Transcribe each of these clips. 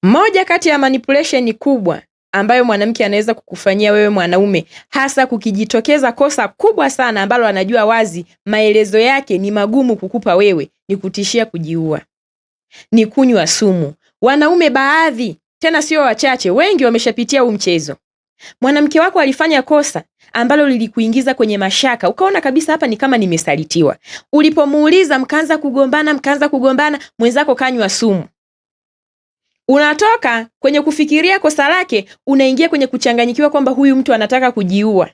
Moja kati ya manipulation kubwa ambayo mwanamke anaweza kukufanyia wewe mwanaume, hasa kukijitokeza kosa kubwa sana ambalo anajua wazi maelezo yake ni magumu kukupa wewe, ni kutishia kujiua, ni kunywa sumu. Wanaume baadhi, tena sio wachache, wengi wameshapitia huu mchezo. Mwanamke wako alifanya kosa ambalo lilikuingiza kwenye mashaka, ukaona kabisa hapa ni kama nimesalitiwa. Ulipomuuliza mkaanza kugombana, mwenzako kanywa sumu. Unatoka kwenye kufikiria kosa lake, unaingia kwenye kuchanganyikiwa kwamba huyu mtu anataka kujiua.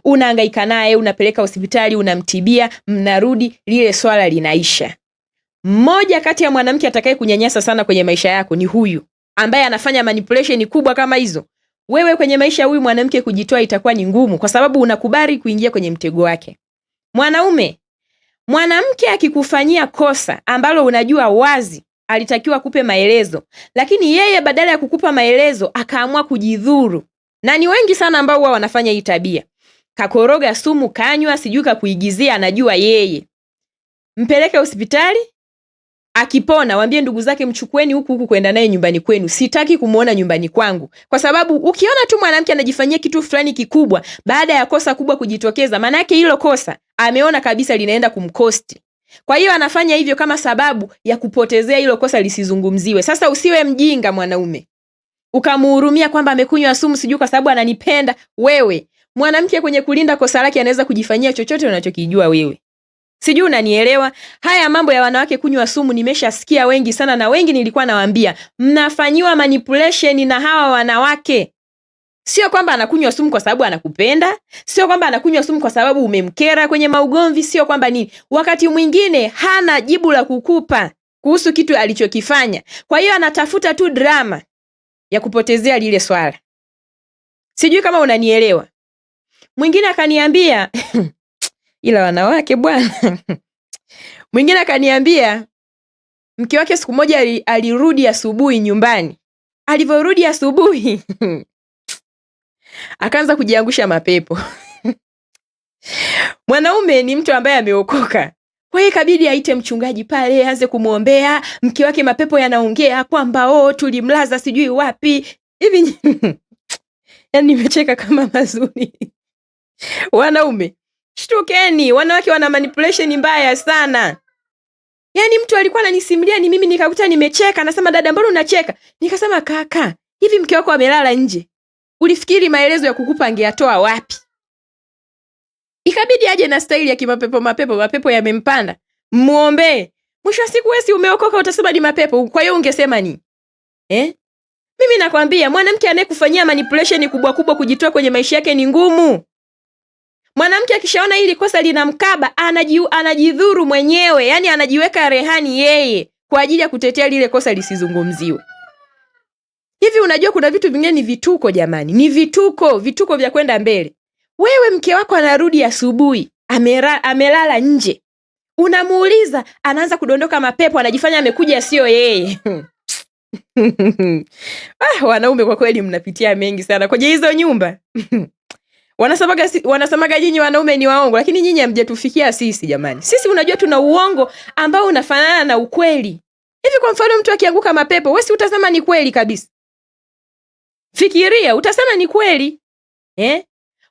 Unahangaika naye, unapeleka hospitali, unamtibia, mnarudi, lile swala linaisha. Mmoja kati ya mwanamke atakaye kunyanyasa sana kwenye maisha yako ni huyu ambaye anafanya manipulation kubwa kama hizo. Wewe kwenye maisha huyu mwanamke kujitoa itakuwa ni ngumu, kwa sababu unakubali kuingia kwenye mtego wake. Mwanamke akikufanyia kosa ambalo unajua wazi alitakiwa kupe maelezo, lakini yeye badala ya kukupa maelezo akaamua kujidhuru. Na ni wengi sana ambao wao wanafanya hii tabia. Kakoroga sumu, kanywa, sijui kakuigizia, anajua yeye. Mpeleke hospitali, akipona waambie ndugu zake mchukueni huku kwenda naye nyumbani kwenu. Sitaki kumuona nyumbani kwangu. Kwa sababu ukiona tu mwanamke anajifanyia kitu fulani kikubwa baada ya kosa kubwa kujitokeza, maana yake hilo kosa ameona kabisa linaenda kumkosti. Kwa hiyo anafanya hivyo kama sababu ya kupotezea hilo kosa lisizungumziwe. Sasa usiwe mjinga mwanaume, ukamuhurumia kwamba amekunywa sumu sijui kwa sababu ananipenda. Wewe mwanamke kwenye kulinda kosa lake anaweza kujifanyia chochote unachokijua wewe. Sijui unanielewa? Haya mambo ya wanawake kunywa sumu nimeshasikia wengi sana, na wengi nilikuwa nawaambia mnafanyiwa manipulation na hawa wanawake. Sio kwamba anakunywa sumu kwa sababu anakupenda, sio kwamba anakunywa sumu kwa sababu umemkera kwenye maugomvi, sio kwamba nini. Wakati mwingine hana jibu la kukupa kuhusu kitu alichokifanya. Kwa hiyo anatafuta tu drama ya kupotezea lile swala. Sijui kama unanielewa. Mwingine akaniambia ila wanawake bwana. Mwingine akaniambia mke wake siku moja alirudi asubuhi nyumbani. Alivyorudi asubuhi akaanza kujiangusha mapepo. Mwanaume ni mtu ambaye ameokoka. Kwa hiyo ikabidi aite mchungaji pale aanze kumuombea. Mke wake mapepo yanaongea kwamba tulimlaza sijui wapi. Hivi yani nimecheka kama mazuri. Wanaume, shtukeni, wanawake wana manipulation mbaya sana. Yani mtu alikuwa ananisimulia ni mimi nikakuta nimecheka, anasema dada mbona unacheka? Nikasema kaka, hivi mke wako amelala nje. Ulifikiri maelezo ya kukupa angeyatoa wapi? Ikabidi aje na staili ya mapepo yamempanda. Muombe. Mwisho wa siku wewe si umeokoka utasema ni mapepo. Kwa hiyo ungesema ni? Mimi nakwambia mwanamke anayekufanyia manipulation kubwa kujitoa kwenye maisha yake ni ngumu. Mwanamke akishaona hili kosa linamkaba, anajidhuru mwenyewe, yani anajiweka rehani yeye kwa ajili ya kutetea lile kosa lisizungumziwe. Hivi unajua kuna vitu vingine ni vituko jamani, ni vituko vya kwenda mbele. Wewe mke wako anarudi asubuhi, amelala nje. Unamuuliza, anaanza kudondoka mapepo, anajifanya amekuja sio yeye. Wanaume kwa kweli mnapitia mengi sana kwenye hizo nyumba. Wanasemaga nyinyi wanaume ni waongo, lakini nyinyi hamjatufikia sisi jamani. Sisi unajua tuna uongo ambao unafanana na ukweli. Hivi kwa mfano mtu akianguka mapepo, wewe si utasema ni kweli kabisa? Fikiria, utasema ni kweli.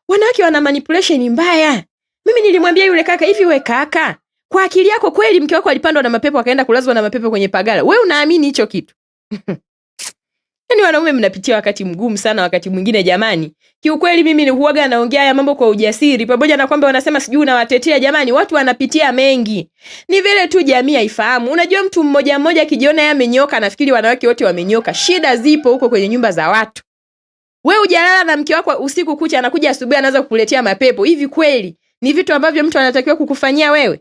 Wanawake wana manipulation mbaya. Mimi nilimwambia yule kaka, hivi we kaka, kwa akili yako kweli mke wako alipandwa na mapepo akaenda kulazwa na mapepo kwenye pagala? Wewe unaamini hicho kitu? Yaani wanaume mnapitia wakati mgumu sana wakati mwingine jamani. Kiukweli mimi ni huaga naongea haya mambo kwa ujasiri, pamoja na kwamba wanasema sijui unawatetea jamani, watu wanapitia mengi. Ni vile tu jamii haifahamu. Unajua mtu mmoja akijiona yeye amenyoka anafikiri wanawake wote wamenyoka. Shida zipo huko kwenye nyumba za watu. Wewe hujalala na mke wako usiku kucha, anakuja asubuhi anaanza kukuletea mapepo. Hivi kweli ni vitu ambavyo mtu anatakiwa kukufanyia wewe?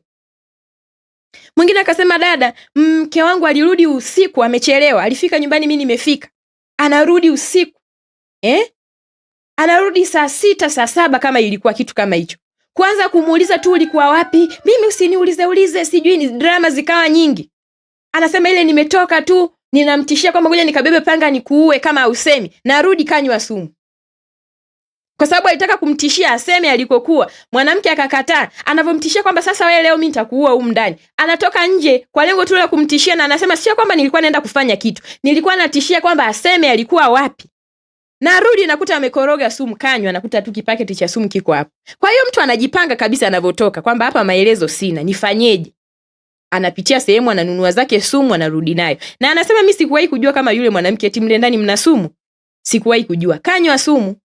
Mwingine akasema dada, mke wangu alirudi usiku amechelewa. Alifika nyumbani mimi nimefika. Anarudi usiku. Anarudi saa 6, saa 7 kama ilikuwa kitu kama hicho. Kwanza kumuuliza tu ulikuwa wapi? Mimi usiniulize sijui, ni drama zikawa nyingi. Anasema ile nimetoka tu, ninamtishia kwamba ngoja nikabebe panga nikuue kama usemi. Narudi kanywa sumu. kwa sababu alitaka kumtishia aseme alikokuwa. Mwanamke akakataa. Anavyomtishia kwamba sasa wewe leo mimi nitakuua huko ndani, anatoka nje kwa lengo tu la kumtishia, na anasema sio kwamba nilikuwa naenda kufanya kitu, nilikuwa natishia kwamba aseme alikuwa wapi. Narudi nakuta amekoroga sumu kanywa, nakuta tu kipaketi cha sumu kiko hapo. Kwa hiyo mtu anajipanga kabisa anavyotoka kwamba hapa maelezo sina, nifanyeje? Anapitia sehemu, ananunua zake sumu, anarudi nayo. Na anasema mimi sikuwahi kujua kama yule mwanamke eti mle ndani mna sumu. Sikuwahi kujua. Kanywa sumu.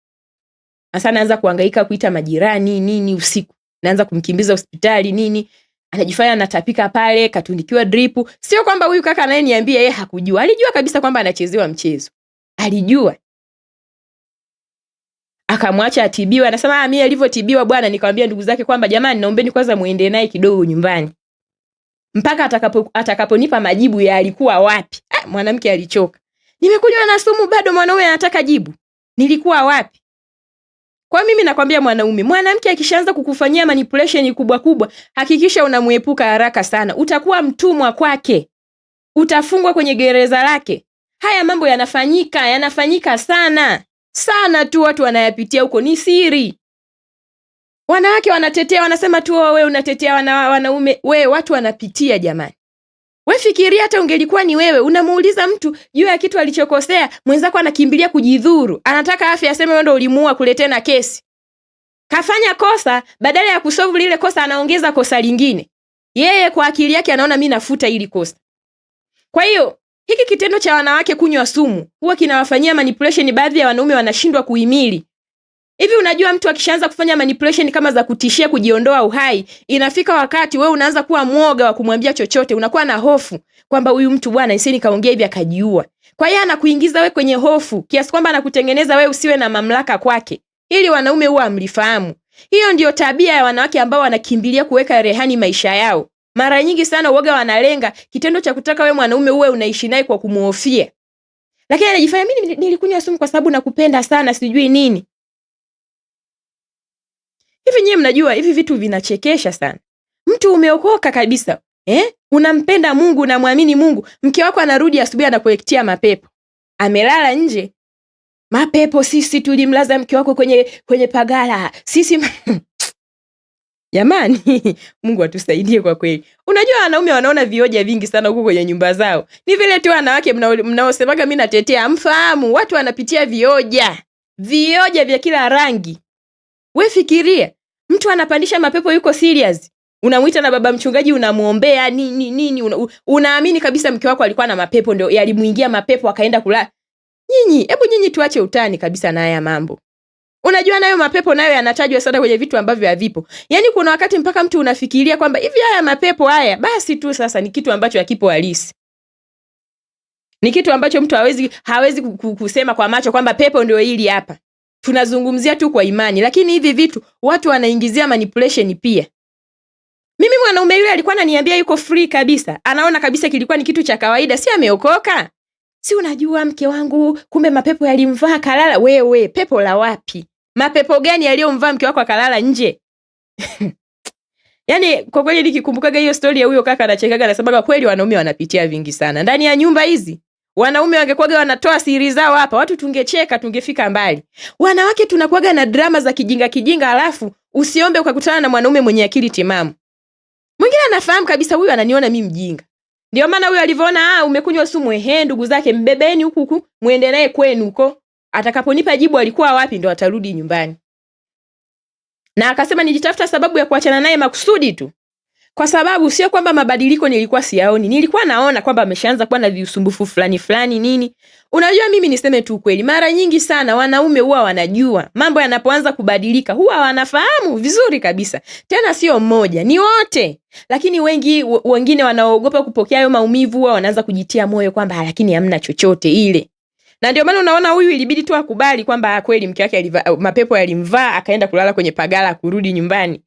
Sasa naanza kuhangaika kuita majirani nini usiku. Naanza kumkimbiza hospitali nini. Anajifanya anatapika pale, katundikiwa drip. Sio kwamba huyu kaka naye niambie yeye hakujua. Alijua kabisa kwamba anachezewa mchezo. Alijua. Akamwacha atibiwe. Anasema mimi alivyotibiwa bwana, nikamwambia ndugu zake kwamba jamani, naombeni kwanza muende naye kidogo nyumbani mpaka atakaponipa majibu ya alikuwa wapi. Mwanamke alichoka. Nimekunywa na sumu, bado mwanaume anataka jibu. Nilikuwa wapi? Kwa mimi nakwambia mwanamke akishaanza kukufanyia manipulation kubwa kubwa, hakikisha unamuepuka haraka sana. Utakuwa mtumwa kwake. Utafungwa kwenye gereza lake. Haya mambo yanafanyika sana. Sana tu watu wanayapitia huko, ni siri. Wanawake wanatetea, wanasema tu wewe unatetea wanaume. Wewe watu wanapitia jamani. Wewe fikiria hata ungelikuwa ni wewe, unamuuliza mtu juu ya kitu alichokosea, mwenzako anakimbilia kujidhuru. Anataka afya aseme wewe ndio ulimuua kuletea na kesi. Kafanya kosa, badala ya kusolve lile kosa anaongeza kosa lingine. Yeye kwa akili yake anaona mimi nafuta hili kosa. Kwa hiyo hiki kitendo cha wanawake kunywa sumu huwa kinawafanyia manipulation, baadhi ya wanaume wanashindwa kuhimili. Hivi unajua mtu akishaanza kufanya manipulation kama za kutishia kujiondoa uhai, inafika wakati wewe unaanza kuwa mwoga wa kumwambia chochote, unakuwa na hofu kwamba huyu mtu bwana isini kaongea hivi akajiua. Kwa hiyo anakuingiza wewe kwenye hofu kiasi kwamba anakutengeneza wewe usiwe na mamlaka kwake. Ili wanaume huwa amlifahamu. Hiyo ndio tabia ya wanawake ambao wanakimbilia kuweka rehani maisha yao. Mara nyingi sana uoga wanalenga kitendo cha kutaka wewe mwanaume uwe unaishi naye kwa kumuhofia. Lakini anajifanya mimi nilikunywa sumu kwa sababu nakupenda sana sijui nini. Hivi nyie mnajua hivi vitu vinachekesha sana. Mtu umeokoka kabisa. Unampenda Mungu, unamwamini Mungu. Mke wako anarudi asubuhi anakuletea mapepo. Amelala nje. Mapepo, sisi tulimlaza mke wako kwenye pagala. Sisi jamani, Mungu atusaidie kwa kweli. Unajua wanaume wanaona vioja vingi sana huko kwenye nyumba zao. Ni vile tu wanawake mnaosemaga mimi natetea, mfahamu watu wanapitia vioja. Vioja vya kila rangi. We fikiria, mtu anapandisha mapepo yuko serious. Unamuita na baba mchungaji unamuombea nini unaamini kabisa mke wako alikuwa na mapepo, ndio yalimuingia mapepo akaenda kulala. Nyinyi tuache utani kabisa na haya mambo. Unajua nayo mapepo nayo yanatajwa sana kwenye vitu ambavyo havipo. Yaani kuna wakati mpaka mtu unafikiria kwamba hivi haya mapepo haya basi tu sasa ni kitu ambacho hakipo halisi. Ni kitu ambacho mtu hawezi kusema kwa macho kwamba pepo ndio hili hapa. Tunazungumzia tu kwa imani, lakini hivi vitu watu wanaingizia manipulation pia. Mimi mwanaume yule alikuwa ananiambia yuko free kabisa. Anaona kabisa kilikuwa ni kitu cha kawaida, si ameokoka. Si unajua mke wangu kumbe mapepo yalimvaa kalala. Wewe pepo la wapi? Mapepo gani yaliyomvaa mke wako akalala nje? Yaani kwa kweli nikikumbukaga hiyo story ya huyo kaka anachekaga na sababu kweli wanaume wanapitia vingi sana. Ndani ya nyumba hizi wanaume wangekuwaga wanatoa siri zao hapa, watu tungecheka, tungefika mbali. Wanawake tunakuwaga na drama za kijinga alafu usiombe ukakutana na mwanaume mwenye akili timamu. Mwingine anafahamu kabisa huyu ananiona mimi mjinga. Ndio maana huyu alivyoona umekunywa sumu, ndugu zake mbebeni huku muende naye kwenu huko. Atakaponipa jibu alikuwa wapi ndio atarudi nyumbani. Na akasema nilitafuta sababu ya kuachana naye makusudi tu. Kwa sababu sio kwamba mabadiliko nilikuwa siyaoni. Nilikuwa naona kwamba ameshaanza kuwa na visumbufu fulani nini. Unajua mimi niseme tu kweli, mara nyingi sana wanaume huwa wanajua mambo yanapoanza kubadilika, huwa wanafahamu vizuri kabisa. Tena sio mmoja, ni wote. Lakini wengine wanaogopa kupokea hayo maumivu, huwa wanaanza kujitia moyo kwamba lakini hamna chochote ile. Na ndio maana unaona huyu ilibidi tu akubali kwamba kweli mke wake mapepo yalimvaa akaenda kulala kwenye pagala kurudi nyumbani.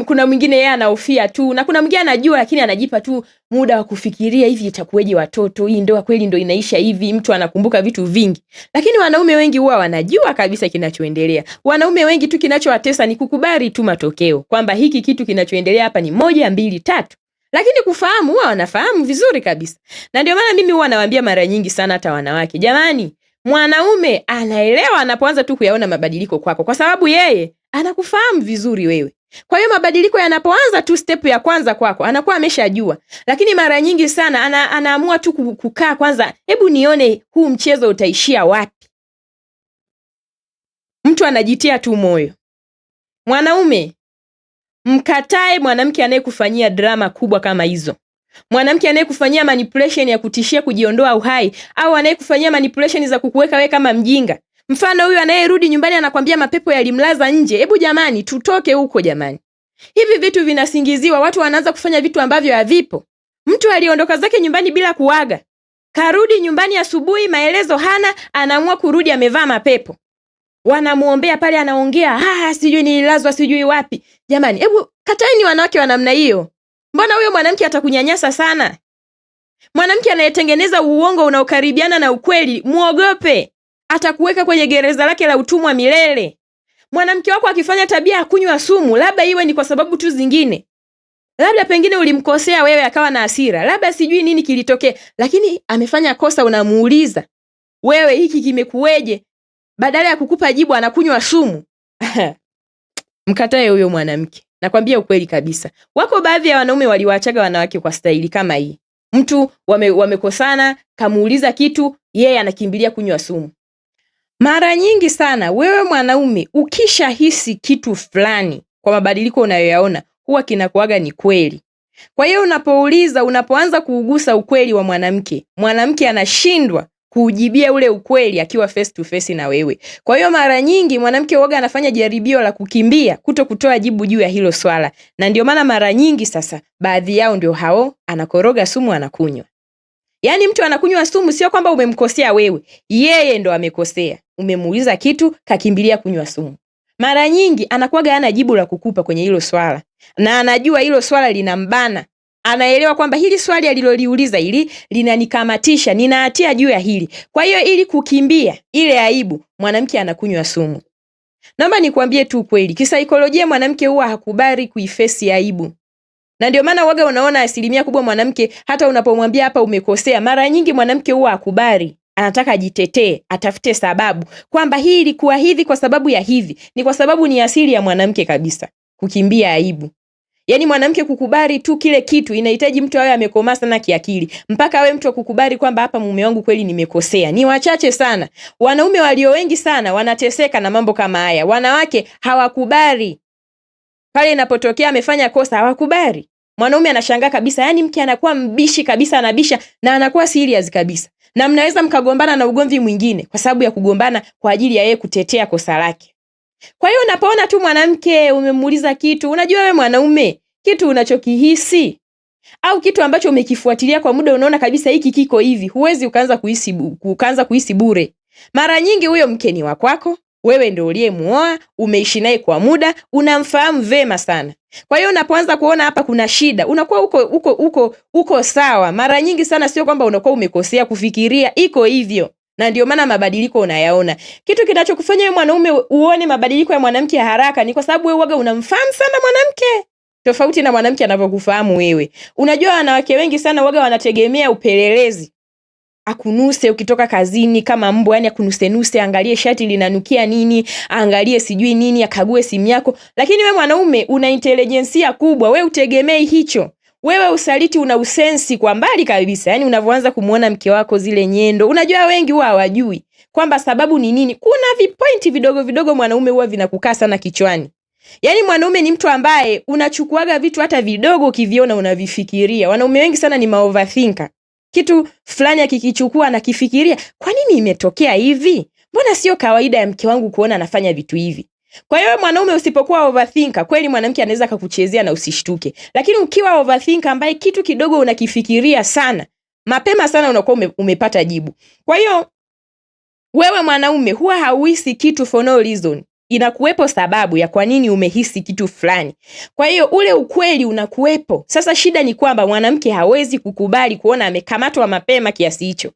Kuna mwingine yeye anahofia tu, na kuna mwingine anajua lakini anajipa tu muda wa kufikiria hivi itakuweje watoto, hii ndoa kweli ndio inaisha hivi, mtu anakumbuka vitu vingi. Lakini wanaume wengi huwa wanajua kabisa kinachoendelea. Wanaume wengi tu kinachowatesa ni kukubali tu matokeo kwamba hiki kitu kinachoendelea hapa ni 1 2 3. Lakini kufahamu huwa wanafahamu vizuri kabisa. Na ndio maana mimi huwa nawaambia mara nyingi sana hata wanawake, jamani, Mwanaume anaelewa anapoanza tu kuyaona mabadiliko kwako, kwa sababu yeye anakufahamu vizuri wewe. Kwa hiyo mabadiliko yanapoanza tu step ya kwanza kwako, anakuwa ameshajua. Lakini mara nyingi sana anaamua tu kukaa kwanza, hebu nione huu mchezo utaishia wapi. Mtu anajitia tu moyo. Mwanaume, mkatae mwanamke anayekufanyia drama kubwa kama hizo. Mwanamke anayekufanyia manipulation ya kutishia kujiondoa uhai, au anayekufanyia manipulation za kukuweka wewe kama mjinga. Mfano huyu anayerudi nyumbani anakwambia mapepo yalimlaza nje. Hebu jamani, tutoke huko jamani. Hivi vitu vinasingiziwa, watu wanaanza kufanya vitu ambavyo havipo. Mtu aliondoka zake nyumbani bila kuaga, karudi nyumbani asubuhi, maelezo hana, anaamua kurudi amevaa mapepo. Wanamuombea pale, anaongea sijui nililazwa sijui wapi. Jamani, hebu kataeni wanawake wa namna hiyo. Mbona huyo mwanamke atakunyanyasa sana? Mwanamke anayetengeneza uongo unaokaribiana na ukweli, muogope. Atakuweka kwenye gereza lake la utumwa milele. Mwanamke wako akifanya tabia ya kunywa sumu, labda iwe ni kwa sababu tu zingine. Labda pengine ulimkosea wewe akawa na hasira, labda sijui nini kilitokea, lakini amefanya kosa, unamuuliza, wewe hiki kimekuweje? Badala ya kukupa jibu anakunywa sumu. Mkatae huyo mwanamke. Nakwambia ukweli kabisa. Wako baadhi ya wanaume waliwaachaga wanawake kwa staili kama hii. Mtu wamekosana, kamuuliza kitu, yeye anakimbilia kunywa sumu. Mara nyingi sana wewe mwanaume ukishahisi kitu fulani kwa mabadiliko unayoyaona, huwa kinakuaga ni kweli. Kwa hiyo unapoanza kuugusa ukweli wa mwanamke anashindwa kuujibia ule ukweli akiwa face to face na wewe. Kwa hiyo mara nyingi mwanamke huaga anafanya jaribio la kukimbia, kutokutoa jibu juu ya hilo swala. Na ndio maana mara nyingi sasa baadhi yao ndio hao anakoroga sumu anakunywa. Yaani mtu anakunywa sumu sio kwamba umemkosea wewe, yeye ndo amekosea. Umemuuliza kitu, kakimbilia kunywa sumu. Mara nyingi anakuwaga hana jibu la kukupa kwenye hilo swala, na anajua hilo swala linambana. Anaelewa kwamba hili swali aliloliuliza hili linanikamatisha, nina hatia juu ya hili. Kwa hiyo ili kukimbia ile aibu, mwanamke anakunywa sumu. Naomba nikwambie tu kweli, kisaikolojia mwanamke huwa hakubali kuifesi aibu. Na ndio maana waga unaona asilimia kubwa mwanamke hata unapomwambia hapa umekosea, mara nyingi mwanamke huwa hakubali. Anataka ajitetee, atafute sababu kwamba hii ilikuwa hivi kwa sababu ya hivi. Ni kwa sababu ni asili ya mwanamke kabisa kukimbia aibu. Yaani mwanamke kukubali tu kile kitu inahitaji mtu awe amekomaa sana kiakili. Mpaka awe mtu kukubali kwamba hapa mume wangu kweli nimekosea. Ni wachache sana. Wanaume walio wengi sana wanateseka na mambo kama haya. Wanawake hawakubali. Pale inapotokea amefanya kosa hawakubali. Mwanaume anashangaa kabisa, yani mke anakuwa mbishi kabisa, anabisha na anakuwa serious kabisa. Na mnaweza mkagombana na ugomvi mwingine kwa sababu ya kugombana kwa ajili ya yeye kutetea kosa lake. Kwa hiyo unapoona tu mwanamke umemuuliza kitu, unajua wewe mwanaume kitu unachokihisi au kitu ambacho umekifuatilia kwa muda, unaona kabisa hiki kiko hivi, huwezi ukaanza kuhisi bure. Mara nyingi huyo mke ni wa kwako, wewe ndio uliyemuoa, umeishi naye kwa muda, unamfahamu vema sana. Kwa hiyo unapoanza kuona hapa kuna shida, unakuwa uko sawa. Mara nyingi sana sio kwamba unakuwa umekosea kufikiria iko hivyo. Na ndio maana mabadiliko unayaona. Kitu kinachokufanya wewe mwanaume uone mabadiliko ya mwanamke haraka ni kwa sababu wewe waga unamfahamu sana mwanamke. Tofauti na mwanamke anavyokufahamu wewe. Unajua wanawake wengi sana waga wanategemea upelelezi. Akunuse ukitoka kazini kama mbwa, yani akunuse, angalie shati linanukia nini, angalie sijui nini, akague simu yako. Lakini wewe mwanaume una intelijensia kubwa, wewe utegemei hicho. Wewe usaliti una usensi kwa mbali kabisa. Yani unavyoanza kumuona mke wako zile nyendo. Unajua wengi huwa hawajui kwamba sababu ni nini. Kuna vipointi vidogo vidogo mwanaume huwa vinakukaa sana kichwani. Yani mwanaume ni mtu ambaye unachukuaga vitu hata vidogo ukiviona unavifikiria. Wanaume wengi sana ni overthinker. Kitu fulani akikichukua na kifikiria, kwa nini imetokea hivi? Mbona sio kawaida ya mke wangu kuona anafanya vitu hivi? Kwa hiyo mwanaume usipokuwa overthinker, kweli mwanamke anaweza kukuchezea na usishtuke. Lakini ukiwa overthinker ambaye kitu kidogo unakifikiria sana, mapema sana unakuwa umepata jibu. Kwa hiyo wewe mwanaume huwa hauhisi kitu for no reason. Inakuwepo sababu ya kwa nini umehisi kitu fulani. Kwa hiyo ule ukweli unakuwepo. Sasa shida ni kwamba mwanamke hawezi kukubali kuona amekamatwa mapema kiasi hicho.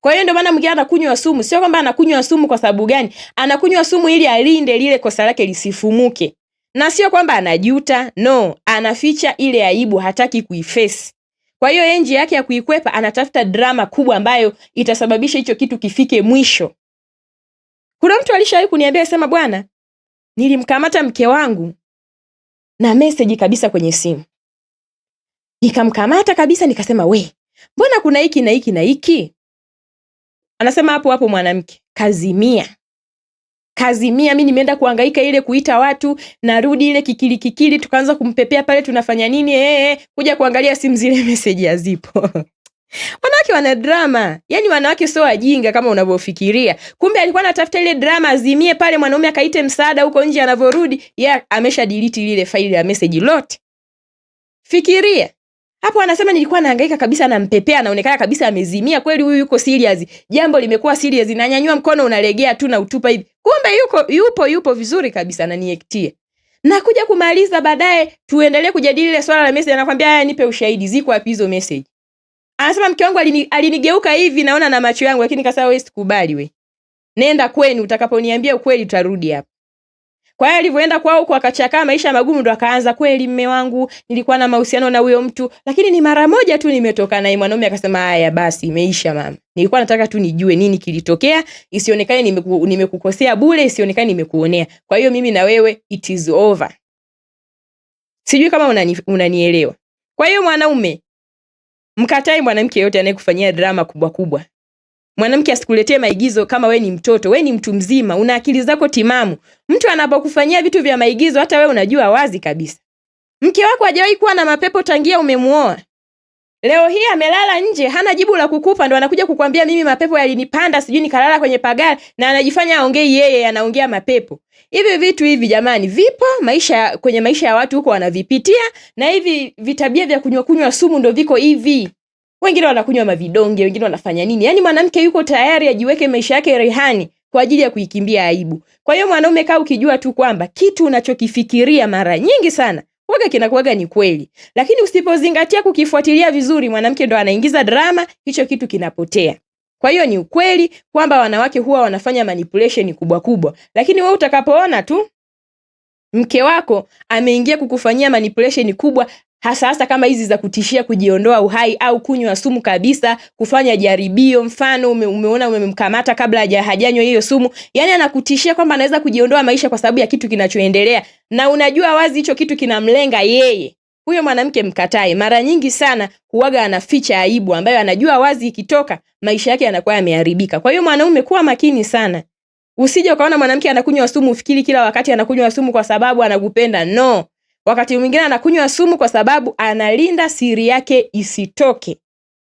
Kwa hiyo ndio maana mwingine anakunywa sumu. Sio kwamba anakunywa sumu kwa sababu gani? Anakunywa sumu ili alinde lile kosa lake lisifumuke. Na sio kwamba anajuta, no, anaficha ile aibu, hataki kuiface. Kwa hiyo njia yake ya kuikwepa anatafuta drama kubwa ambayo itasababisha hicho kitu kifike mwisho. Kuna mtu alishawahi kuniambia sema, bwana, nilimkamata mke wangu na message kabisa kwenye simu. Nikamkamata kabisa nikasema, we, mbona kuna hiki na hiki na hiki? Anasema hapo hapo mwanamke kazimia. Mimi nimeenda kuhangaika ile kuita watu, narudi ile kikili tukaanza kumpepea pale tunafanya nini, kuja kuangalia simu zile message hazipo. Wanawake wana drama. Yaani wanawake sio wajinga kama unavyofikiria. Kumbe alikuwa anatafuta ile drama azimie pale mwanaume akaite msaada huko nje, anavyorudi amesha delete lile faili ya message lote. Fikiria. Hapo anasema nilikuwa nahangaika kabisa, nampepea, anaonekana kabisa amezimia, kweli huyu yuko serious. Jambo limekuwa serious, na nyanyua mkono unalegea tu na utupa hivi. Kumbe yupo vizuri kabisa, ananiektia. Na kuja kumaliza baadaye tuendelee kujadili ile swala la message, anakuambia haya, nipe ushahidi, ziko wapi hizo message? Anasema mke wangu alinigeuka hivi naona na macho yangu, lakini kasema wewe sikubali we. Nenda kwenu, utakaponiambia ukweli utarudi hapa. Kwa hiyo alivyoenda kwao huko akachakaa maisha magumu, ndo akaanza, kweli mme wangu nilikuwa na mahusiano na huyo mtu, lakini ni mara moja tu nimetoka naye. Mwanaume akasema haya basi imeisha mama. Nilikuwa nataka tu nijue nini kilitokea, isionekane nimekukosea bure, isionekane nimekuonea. Kwa hiyo mimi na wewe it is over. Sijui kama unanielewa. Kwa hiyo mwanaume, mkatai mwanamke yote anayekufanyia drama kubwa kubwa. Mwanamke asikuletee maigizo kama we ni mtoto, we ni mtu mzima, una akili zako timamu. Mtu anapokufanyia vitu vya maigizo hata we unajua wazi kabisa. Mke wako hajawahi kuwa na mapepo tangia umemuoa. Leo hii amelala nje, hana jibu la kukupa, ndo anakuja kukwambia mimi mapepo yalinipanda, sijui nikalala kwenye pagari, na anajifanya aongei yeye, anaongea mapepo. Hivi vitu hivi jamani vipo kwenye maisha ya watu huko wanavipitia, na hivi vitabia vya kunywa sumu ndo viko hivi. Wengine wanakunywa mavidonge, wengine wanafanya nini? Yaani mwanamke yuko tayari ajiweke maisha yake rehani kwa ajili ya kuikimbia aibu. Kwa hiyo mwanaume kaa ukijua tu kwamba kitu unachokifikiria mara nyingi sana kinakuwaga ni kweli. Lakini usipozingatia kukifuatilia vizuri, mwanamke ndo anaingiza drama, hicho kitu kinapotea. Kwa hiyo ni ukweli kwamba wanawake huwa wanafanya manipulation kubwa kubwa. Lakini wewe utakapoona tu mke wako ameingia kukufanyia manipulation kubwa, hasa kama hizi za kutishia kujiondoa uhai au kunywa sumu kabisa, kufanya jaribio, mfano umeona umemkamata kabla hajanywa hiyo sumu, yani anakutishia kwamba anaweza kujiondoa maisha kwa sababu ya kitu kinachoendelea, na unajua wazi hicho kitu kinamlenga yeye. Huyo mwanamke mkatae. Mara nyingi sana huaga anaficha aibu ambayo anajua wazi ikitoka maisha yake yanakuwa yameharibika. Kwa hiyo mwanaume kuwa makini sana. Usije ukaona mwanamke anakunywa sumu ufikiri kila wakati anakunywa sumu kwa sababu anakupenda. No. Wakati mwingine anakunywa sumu kwa sababu analinda siri yake isitoke.